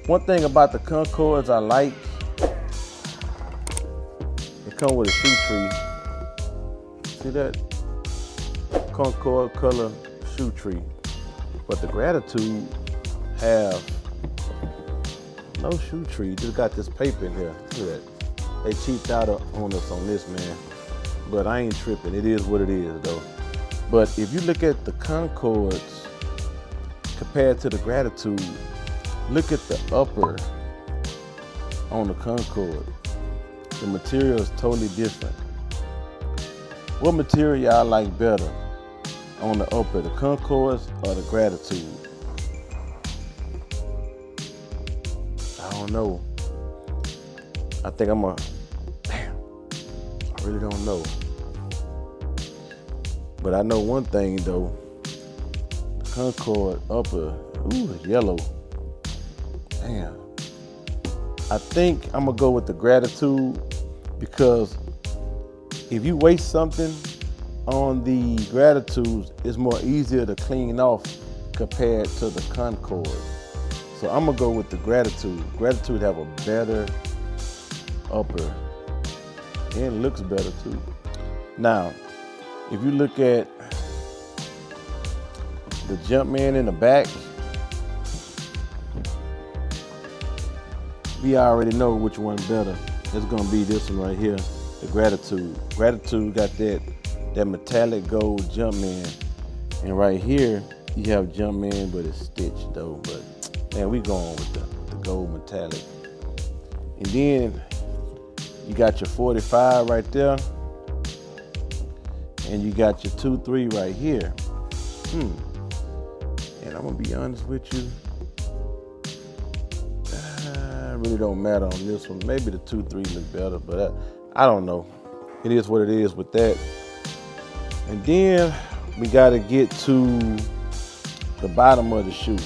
One thing about the Concords I like, it come with a shoe tree. See that? Concord color shoe tree. But the Gratitude have no shoe tree. Just got this paper in here. Look at that. They cheaped out on us on this, man. But I ain't tripping. It is what it is, though. But if you look at the Concords compared to the Gratitude, look at the upper on the Concord. The material is totally different. What material y'all like better on the upper, the Concords or the Gratitude? I don't know. I think I'm damn, I really don't know. But I know one thing though, the Concord upper, ooh, it's yellow. Damn. I think I'm gonna go with the Gratitude because if you waste something on the Gratitudes, it's more easier to clean off compared to the Concord. So I'm gonna go with the Gratitude. Gratitude have a better upper and it looks better too. Now, if you look at the Jumpman in the back, we already know which one's better. It's gonna be this one right here, the Gratitude. Gratitude got that metallic gold Jumpman. And right here, you have Jumpman, but it's stitched though. But man, we going with the gold metallic. And then you got your 45 right there. And you got your 2-3 right here. And I'm gonna be honest with you, it really don't matter on this one. Maybe the 2-3 look better, but I don't know. It is what it is with that. And then we gotta get to the bottom of the shoe.